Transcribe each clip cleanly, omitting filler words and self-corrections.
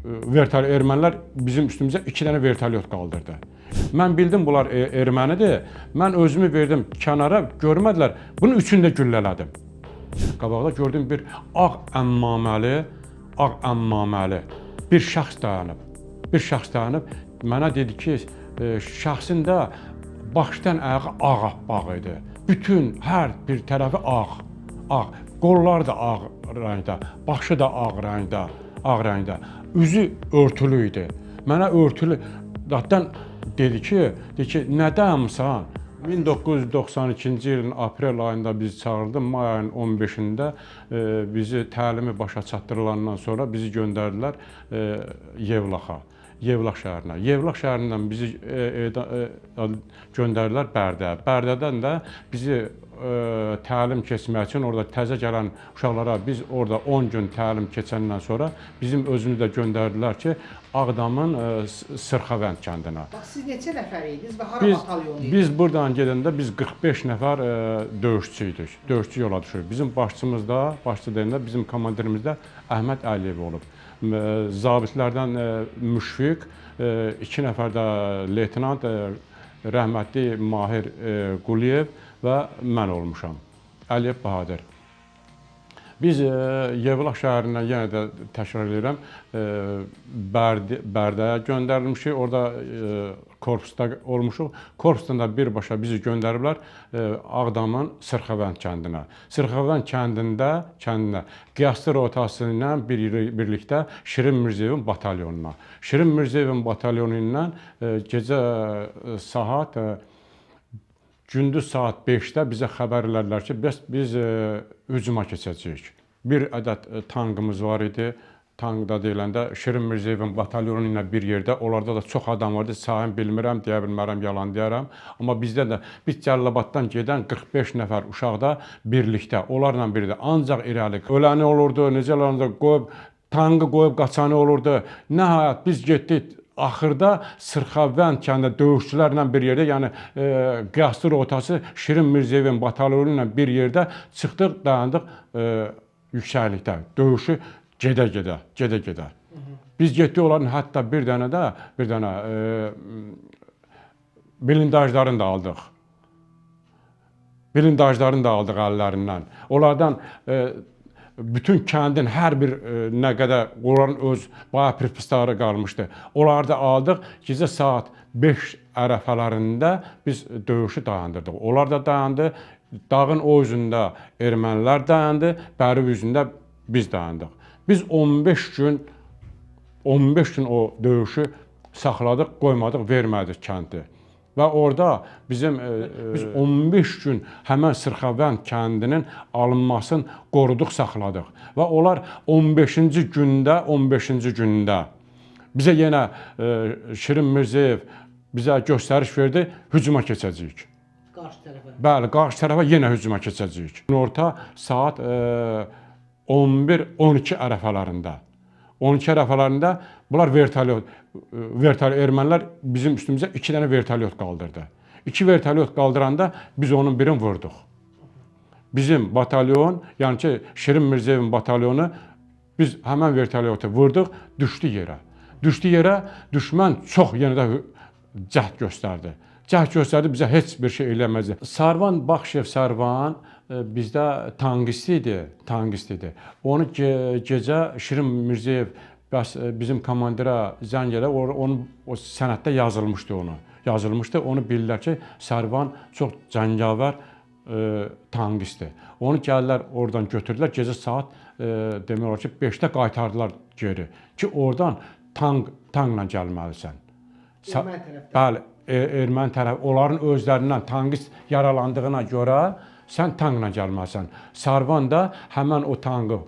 vertolyot ermənilər bizim üstümüzə 2 dənə vertolyot qaldırdı. Mən bildim bunlar ermənidir. Mən özümü verdim kənara, görmədilər. Bunun üçünü də güllələdim. Qabaqda gördüm bir ağ əmmaməli bir şəxs dayanıb. Mənə dedi ki, şəxsin də başdan ayağa ağappaq idi. Bütün hər bir tərəfi ağ. Qollar da ağ rəngdə, başı da ağ rəngdə. Üzü örtülü idi. Mənə örtülü zaten dedi ki, nədəmsən? 1992-ci ilin aprel ayında bizi çağırdı. May ayının 15-də bizi təlimi başa çatdırılandan sonra bizi göndərdilər Yevlax şəhərinə. Yevlax şəhərindən bizi göndərdilər Bərdəyə. Bərdədən də bizi təlim keçmək üçün orada təzə gələn uşaqlara biz orada 10 gün təlim keçəndən sonra bizim özümüzü də göndərdilər ki, Ağdamın Sırxavənd kəndinə. Bax, siz neçə nəfər idiniz və hara batalyonu idiniz? Biz buradan gedəndə biz 45 nəfər döyüşçü idik. Döyüşçü yola düşürük. Bizim başçımız da, başçı deyəndə bizim komandirimiz də Əhməd Əliyev olub. Zabitlərdən Müşfiq, 2 nəfər də leytenant rəhmətli Mahir Quliyev və mən olmuşam. Əliyev Bahadır. Biz Yevlax şəhərindən yenə də təkrar edirəm, Bərdəyə göndərilmişik, orada korpusda olmuşuq. Korpusdan da birbaşa bizi göndəriblər Ağdamın Sırxavənd kəndinə. Sırxavənd kəndində Qiyaslı rotası ilə birlikdə Şirin Mirzəyevin batalyonuna. Şirin Mirzəyevin batalyonu ilə gecə saat gündüz saat 5-də bizə xəbər elədilər ki, biz hücuma keçəcəyik. Bir ədəd tankımız var idi. Tankda deyiləndə Şirin Mirzəyevin batalyonu ilə bir yerdə, onlarda da çox adam vardı. Sayın bilmirəm, deyə bilmərəm, yalan deyərəm. Amma bizdə də biz Cəlilabaddan gedən 45 nəfər uşaqda birlikdə, onlarla birlikdə ancaq irəli öləni olurdu, necə qoyub, tankı qoyub qaçanı olurdu. Nəhayət biz getdik. Axırda Sırxavənd kəndində döyüşçülərlə bir yerdə, yəni Qiyaslı rotası Şirin Mirzəyevin batalyonu ilə bir yerdə çıxdıq, dayandıq yüksəklikdə. Döyüşü gedə. Biz getdik onların hətta bir dənə blindajlarını da aldıq. Blindajlarını da aldıq əllərindən. Onlardan bütün kəndin hər bir nə qədər onların öz bayağı pripsları qalmışdı. Onları da aldıq. Gecə saat 5 ərəfələrində biz döyüşü dayandırdıq. Onlar da dayandı. Dağın o üzündə ermənilər dayandı. Bəri üzündə biz dayandıq. Biz 15 gün o döyüşü saxladıq, qoymadıq, vermədik kəndi. Və orada biz 15 gün həmən Sırxavənd kəndinin alınmasını qoruduq, saxladıq. Və onlar 15-ci gündə bizə yenə Şirin Mirzəyev bizə göstəriş verdi, hücuma keçəcəyik. Qarşı tərəfə? Bəli, qarşı tərəfə yenə hücuma keçəcəyik. Orta saat 11-12 ərəfələrində. 12 ərəfələrində bunlar vertolyot ermənilər bizim üstümüzə 2 dənə vertolyot qaldırdı. 2 vertolyot qaldıranda biz onun birini vurduq. Bizim batalyon, yəni ki Şirin Mirzəyevin batalyonu biz həmən vertolyotu vurduq, düşdü yerə. Düşmən çox yenə də cəhd göstərdi. Bizə heç bir şey eləmədi. Sarvan Baxşev bizdə tankist idi. Onu gecə Şirin Mirzəyev bizim komandirə zəng elə, onun o sənəddə yazılmışdı onu. Onu bilirlər ki, Sarvan çox cəngavər tankistdir. Onu gəldilər, oradan götürdülər. Gecə saat demək olar ki 5-də qaytardılar geri. Ki oradan tankla gəlməlisən. Erməni tərəfdən. Bəli, erməni tərəf. Onların özlərindən tankist yaralandığına görə sən tankla gəlməlisən. Sarvan da həmən o tankı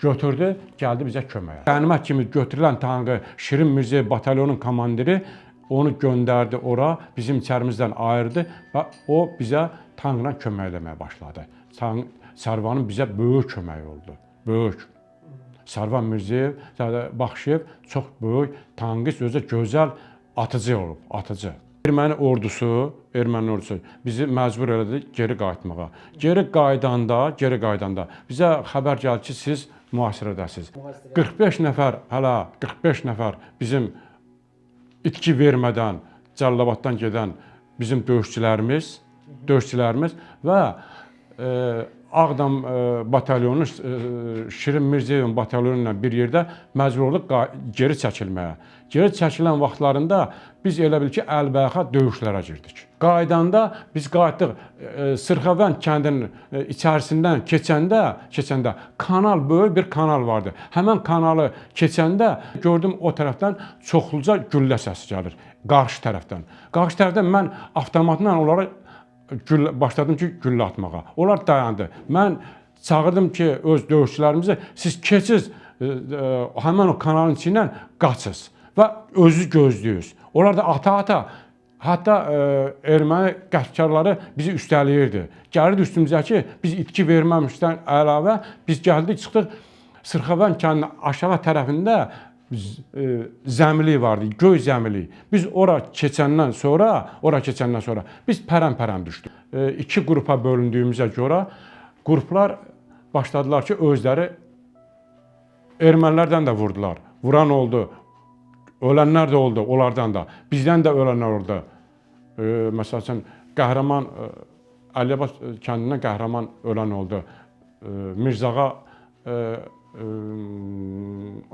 götürdü, gəldi bizə köməyə. Qənimət kimi götürülən tankı Şirin Mirzəyev batalyonun komandiri onu göndərdi ora, bizim içərimizdən ayırdı və o bizə tankla kömək eləməyə başladı. Sarvanın bizə böyük köməyi oldu. Böyük. Sarvan Mirzəyev, Baxşev çox böyük tankist, özü gözəl atıcı olub, atıcı. Erməni ordusu bizi məcbur elədi geri qayıtmağa. Geri qaydanda bizə xəbər gəldi ki, siz mühasirədəsiz. Mühasirə. 45 nəfər, hələ 45 nəfər bizim itki vermədən Cəlilabaddan gedən bizim döyüşçülərimiz və Ağdam batalyonu Şirin Mirzəyevin batalyonu ilə bir yerdə məcbur olduq geri çəkilməyə. Geri çəkilən vaxtlarında biz elə bil ki, əlbəyaxa döyüşlərə girdik. Qaydanda biz qayıtdıq Sırxavənd kəndinin içərisindən keçəndə kanal, böyük bir kanal vardı. Həmən kanalı keçəndə gördüm o tərəfdən çoxluca güllə səsi gəlir qarşı tərəfdən. Qarşı tərəfdən mən avtomatla onlara başladım ki, güllə atmağa. Onlar dayandı. Mən çağırdım ki, öz döyüşçülərimizi, siz keçiz, həmən o kanalın içindən qaçız və özü gözləyirsiniz. Onlar da ata-ata, hətta erməni qəsbkarları bizi üstələyirdi. Gəlirdi üstümüzə ki, biz itki verməmişdən əlavə, biz gəldik, çıxdıq Sırxavənd kəndinin aşağı tərəfində zəmili vardı, göy zəmili. Biz ora keçəndən sonra biz pərəm-pərəm düşdük. İki qrupa bölündüyümüzə görə qruplar başladılar ki, özləri ermənilərdən də vurdular. Vuran oldu, ölənlər də oldu onlardan da. Bizdən də ölənlər oldu. Məsələn, qəhrəman Əliyabad kəndindən qəhrəman ölən oldu. Mirzağa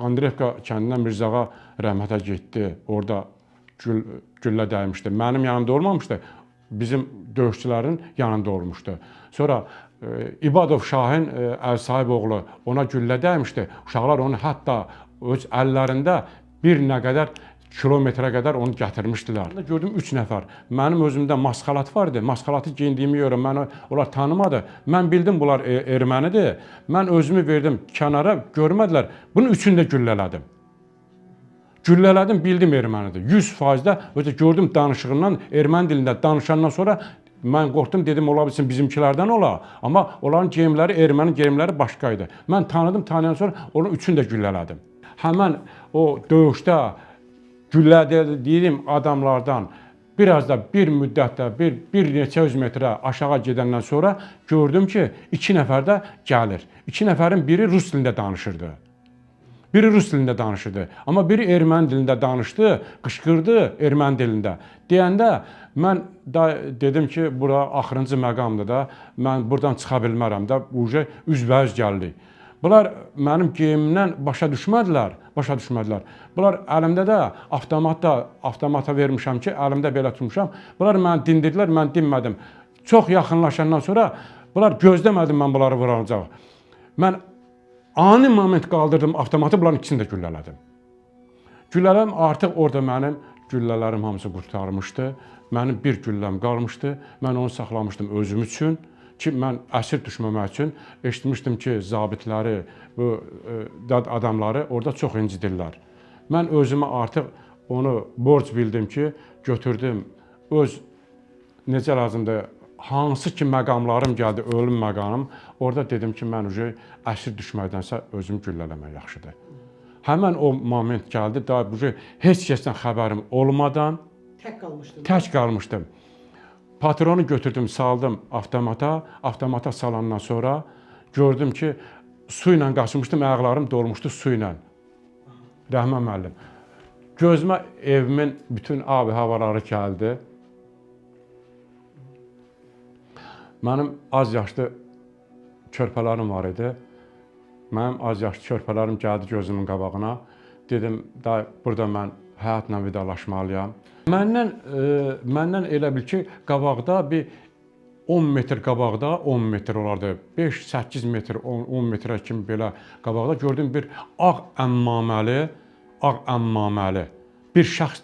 Andreyevka kəndindən Mirzağa rəhmətə getdi. Orada güllə dəymişdi. Mənim yanımda olmamışdı. Bizim döyüşçülərin yanında olmuşdu. Sonra İbadov Şahin Əlsahib oğlu ona güllə dəymişdi. Uşaqlar onu hətta öz əllərində bir nə qədər kilometrə qədər onu gətirmişdilər. Gördüm 3 nəfər. Mənim özümdə maskalat vardı. Maskalatı geyindiyimi görə məni onlar tanımadı. Mən bildim bunlar ermənidir. Mən özümü verdim kənara, görmədilər. Bunun üçünü də güllələdim. Güllələdim, bildim ermənidir. 100%də ötə gördüm danışığından, erməni dilində danışandan sonra mən qorxdum, dedim ola bilsin bizimkilərdən ola. Amma onların geyimləri, erməni geyimləri başqa idi. Mən tanıdım, tanıyan sonra onun üçünü də güllələdim. Həmən o döyüşdə güllədiyim adamlardan biraz da bir müddətdə, bir neçə yüz metrə aşağı gedəndən sonra gördüm ki, 2 nəfər də gəlir. 2 nəfərin biri rus dilində danışırdı. Amma biri erməni dilində danışdı, qışqırdı erməni dilində. Deyəndə mən dedim ki, bura axırıncı məqamdır da, mən buradan çıxa bilmərəm də, üzbəüz gəldik. Bunlar mənim geyimimdən başa düşmədilər. Bunlar əlimdə də avtomata vermişəm ki, əlimdə belə tutmuşam. Bunlar məni dindirdilər, mən dinmədim. Çox yaxınlaşandan sonra bunlar gözləmədim mən bunları vuracaq. Mən ani moment qaldırdım avtomatı, bunların ikisini də güllələdim. Güllələrim artıq orada mənim güllələrim hamısı qurtarmışdı. Mənim bir gülləm qalmışdı. Mən onu saxlamışdım özüm üçün. Ki, mən əsir düşməmək üçün eşitmişdim ki, zabitləri, bu adamları orada çox incidirlər. Mən özümə artıq onu borc bildim ki, götürdüm, necə lazımdır, hansı ki məqamlarım gəldi, ölüm məqamım, orada dedim ki, mən əsir düşməkdənsə özümü güllələmək yaxşıdır. Həmən o moment gəldi, daha heç kəsdən xəbərim olmadan tək qalmışdım. Patronu götürdüm, saldım avtomata salandan sonra gördüm ki, su ilə qaçmışdım, ayaqlarım dolmuşdu su ilə. Rəhmən müəllim. Gözümə evimin bütün abi havaları gəldi. Mənim az yaşlı körpələrim var idi. Mənim az yaşlı körpələrim gəldi gözümün qabağına. Dedim, burada mən həyatla vidalaşmalıyam. Məndən elə bil ki, qabaqda bir 10 metr qabaqda, 10 metr olardı, 5-8 metr, 10 metrə kimi belə qabaqda gördüm bir ağ əmmaməli bir şəxs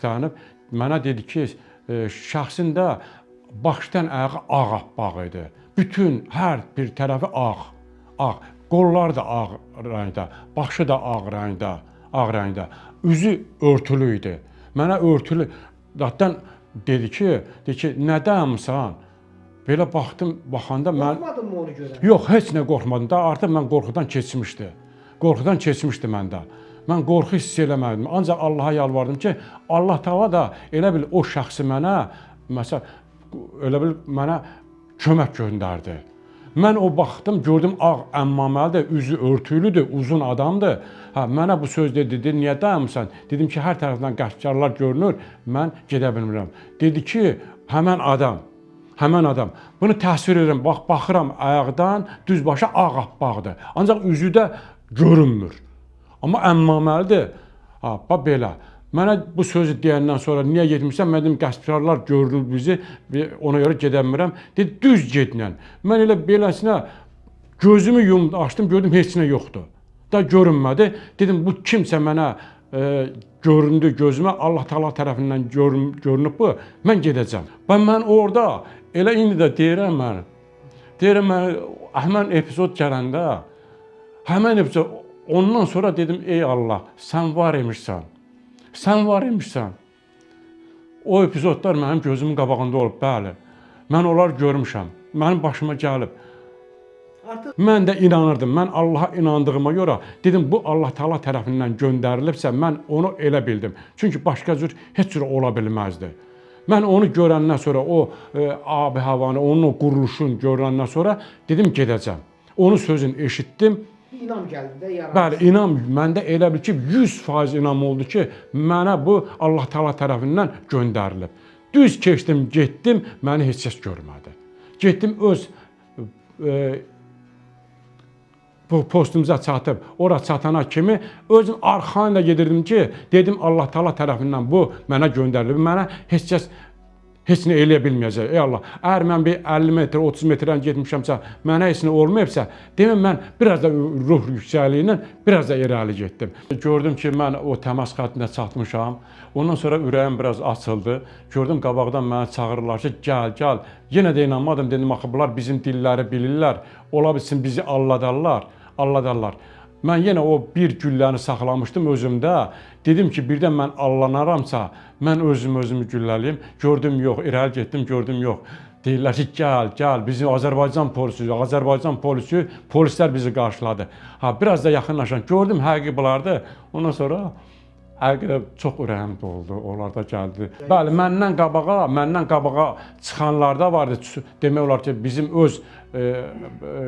dayanıb. Mənə dedi ki, şəxsin də başdan ayağı ağappaq idi. Bütün hər bir tərəfi ağ. Qolları da ağ rəngdə, başı da ağ rəngdə. Üzü örtülü idi. Mənə örtülü, zaten dedi ki, nə dayanmısan? Belə baxanda mən... Qorxmadın mı onu görə? Yox, heç nə qorxmadım da, artıq mən qorxudan keçmişdi məndə. Mən qorxu hiss eləmədim, ancaq Allaha yalvardım ki, Allah Taala da elə bil o şəxsi mənə, məsələn, elə bil mənə kömək göndərdi. Mən o baxdım, gördüm ağ əmmaməlidir, üzü örtülüdür, uzun adamdır. Ha, mənə bu söz dedi, niyə dayanmısan? Dedim ki, hər tərəfdən qəşqarlar görünür, mən gedə bilmirəm. Dedi ki, həmən adam. Bunu təsvir edirəm, baxıram ayaqdan, düz başa ağappaqdır. Ancaq üzü də görünmür. Amma əmmaməlidir. Ha, belə. Mənə bu sözü deyəndən sonra niyə getmirsən? Mən dedim, qəsbkarlar görünür bizi, ona görə gedəmirəm. Dedi, düz gedlə. Mən elə beləsinə gözümü açdım, gördüm, heç nə yoxdur. Da görünmədi. Dedim, bu kimsə mənə göründü gözümə, Allah Taala tərəfindən görünüb bu, mən gedəcəm. Mən orada, elə indi də deyirəm mən, həmən epizod gələndə, həmən epizod, ondan sonra dedim, ey Allah, sən var imişsən. Sən var imişsən. O epizodlar mənim gözümün qabağında olub, bəli. Mən onlar görmüşəm, mənim başıma gəlib. Mən də inanırdım, mən Allaha inandığıma görə dedim, bu Allah Taala tərəfindən göndərilibsə, mən onu elə bildim. Çünki başqa cür heç cür ola bilməzdi. Mən onu görəndən sonra, o abi havanı, onun o quruluşunu görəndən sonra dedim, gedəcəm. Onun sözünü eşitdim. İnam gəldi də yarandı. Bəli, inam məndə elə bil ki, 100% inam oldu ki, mənə bu Allah Taala tərəfindən göndərilib. Düz keçdim, getdim, məni heç kəs görmədi. Getdim öz postumuza çatıb, ora çatana kimi özüm arxayınla gedirdim ki, dedim Allah Taala tərəfindən bu mənə göndərilib. Mənə heç kəs heç nə eləyə bilməyəcək. Ey Allah, əgər mən bir 50 metr, 30 metrdən getmişəmsə, mənə heç nə olmayıbsa, demək mən biraz da ruh yüksəkliyindən biraz da irəli getdim. Gördüm ki, mən o təmas xəttinə çatmışam. Ondan sonra ürəyim biraz açıldı. Gördüm qabaqdan məni çağırırlar ki, gəl. Yenə də inanmadım, dedim axı bunlar bizim dilləri bilirlər. Ola bilsin bizi alladarlar. Mən yenə o bir gülləni saxlamışdım özümdə. Dedim ki, birdən mən allanaramsa, mən özümü gülləliyim. Gördüm yox, irəli getdim, gördüm yox. Deyirlər ki, gəl, bizim Azərbaycan polisi, polislər bizi qarşıladı. Ha, biraz da yaxınlaşan gördüm, həqiqi bunlardı. Ondan sonra həqiqətən çox ürəyim doldu, onlar da gəldi. Bəli, məndən qabağa çıxanlar da vardı. Demək olar ki, bizim öz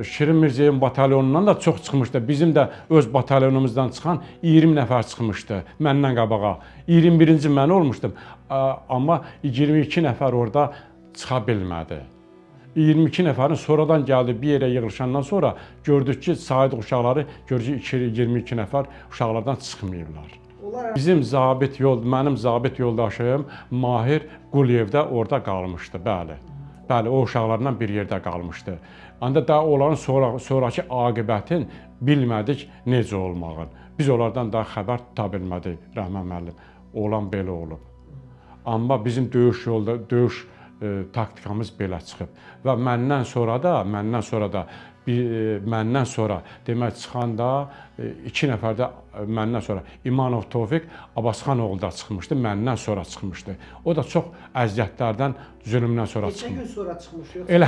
Şirin Mirzəyevin batalyonundan da çox çıxmışdı. Bizim də öz batalyonumuzdan çıxan 20 nəfər çıxmışdı məndən qabağa. 21-ci mən olmuşdum, amma 22 nəfər orada çıxa bilmədi. 22 nəfərin sonradan gəldi bir yerə yığılışandan sonra gördük ki, sayıdıq uşaqları, görürük ki, 22 nəfər uşaqlardan çıxmayıblar. Bizim mənim zabit yoldaşım Mahir Quliyev də orada qalmışdı, bəli. Bəli, o uşaqlarla bir yerdə qalmışdı. Ancaq da onların sonraki aqibətin bilmədik necə olmağın. Biz onlardan daha xəbər tuta bilmədik, Rəhmən müəllim. Olan belə olub. Amma bizim döyüş taktikamız belə çıxıb. Və məndən sonra demək çıxanda 2 nəfər də məndən sonra İmanov Tofiq Abbasxanoğlu da çıxmışdı, məndən sonra çıxmışdı. O da çox əziyyətlərdən, zülmdən sonra çıxmışdı. Neçə gün sonra çıxmış? Elə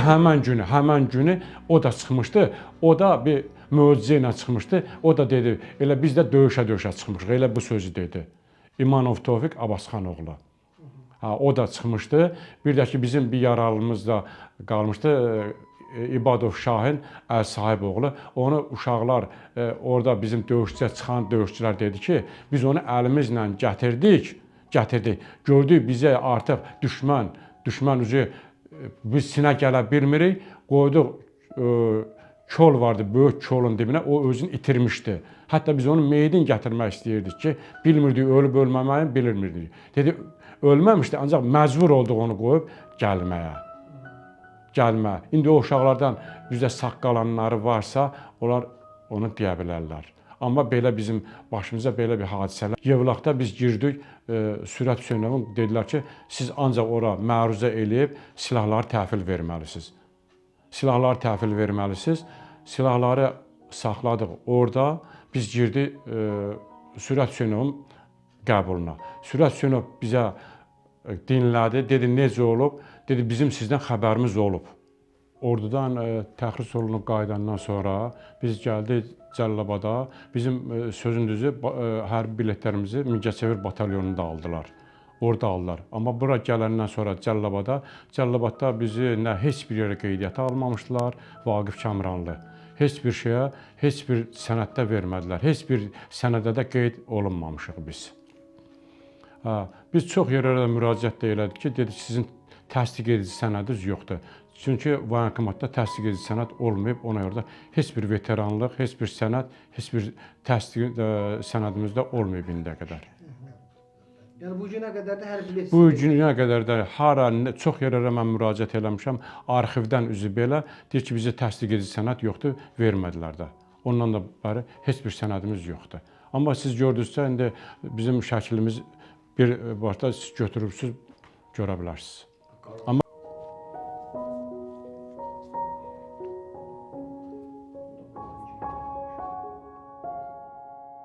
həmən günü o da çıxmışdı. O da bir möcüzə ilə çıxmışdı. O da dedi, elə biz də döyüşə çıxmışıq. Elə bu sözü dedi. İmanov Tofiq Abbasxanoğlu. Ha, o da çıxmışdı. Bir də ki, bizim bir yaralımız da qalmışdı. İbadov Şahin Sahiboğlu. Onu uşaqlar orada bizim döyüşçüyə çıxan döyüşçülər dedi ki, biz onu əlimizlə gətirdik. Gördük bizə artıq düşmən üzü biz sinə gələ bilmirik. Qoyduq kol vardı, böyük kolun dibinə, o özünü itirmişdi. Hətta biz onu meydin gətirmək istəyirdik ki, bilmirdik ölüb ölməməyi bilmirdik. Dedi, ölməmişdi, ancaq məcbur olduq onu qoyub gəlməyə. İndi o uşaqlardan bizdə sağ qalanları varsa, onlar onu deyə bilərlər. Amma belə bizim başımıza belə bir hadisələr. Yevlaqda biz girdik, Sürət Hüseynovun dedilər ki, siz ancaq ora məruzə eləyib silahları təhvil verməlisiniz. Silahları saxladıq orada. Biz girdik Sürət Hüseynovun qəbuluna. Sürət Hüseynov bizə dinlədi, dedi necə olub? Dedi bizim sizdən xəbərimiz olub. Ordudan təxris olunub qayıdandan sonra biz gəldik Cəllabada. Bizim sözün düzü hərbi biletlərimizi Mingəçevir batalyonunda aldılar. orada alırlar. Amma bura gələndən sonra Cəlilabadda bizi nə heç bir yerə qeydiyyata almamışdılar, Vaqif Kəmranlı. Heç bir şeyə, heç bir sənəddə vermədilər. Heç bir sənədə də qeyd olunmamışıq biz. Biz çox yerlərə müraciət də elədik ki, dedik sizin təsdiq edici sənədiniz yoxdur. Çünki voyankomatda təsdiq edici sənəd olmayıb, ona görə də heç bir veteranlıq, heç bir sənəd, heç bir təsdiq sənədimiz də olmayıb indiyə qədər. Yəni bu günə qədər də hər bilet. Bu günə qədər də çox yerlərə mən müraciət eləmişəm, arxivdən üzü belə deyir ki, bizə təsdiq edici sənəd yoxdur, vermədilər də. Ondan da bəri heç bir sənədimiz yoxdur. Amma siz gördünüzsə, indi bizim şəklimiz bir başda siz götürürsüz, görə bilərsiniz. Amma